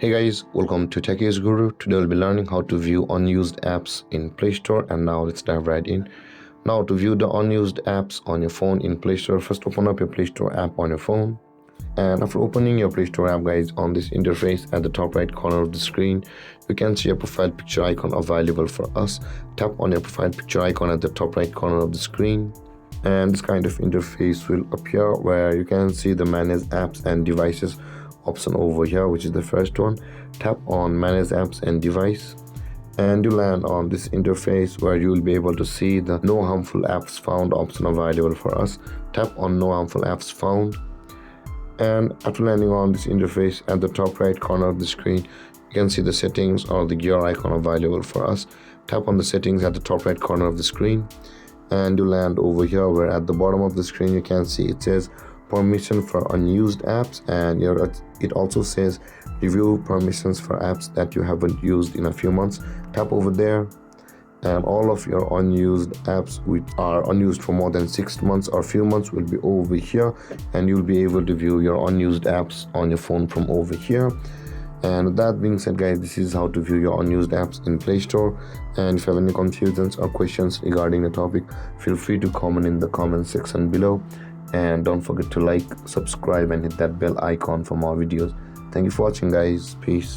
Hey guys, welcome to Techies Guru. Today we'll be learning how to view unused apps in Play Store, and now let's dive right in. Now to view the unused apps on your phone in Play Store, first open up your Play Store app on your phone. And after opening your Play Store app, guys, on this interface at the top right corner of the screen, you can see a profile picture icon available for us. Tap on your profile picture icon at the top right corner of the screen, and this kind of interface will appear where you can see the manage apps and devices option over here, which is the first one. Tap on manage apps and device, and you land on this interface where you will be able to see the no harmful apps found option available for us. Tap on no harmful apps found, and after landing on this interface at the top right corner of the screen, you can see the settings or the gear icon available for us. Tap on the settings at the top right corner of the screen, and you land over here where at the bottom of the screen you can see it says permission for unused apps, and it also says review permissions for apps that you haven't used in a few months. Tap over there, and all of your unused apps which are unused for more than 6 months or few months will be over here, and you'll be able to view your unused apps on your phone from over here. And with that being said, guys, this is how to view your unused apps in Play Store. And if you have any confusions or questions regarding the topic, feel free to comment in the comment section below. And don't forget to like, subscribe, and hit that bell icon for more videos. Thank you for watching, guys. Peace.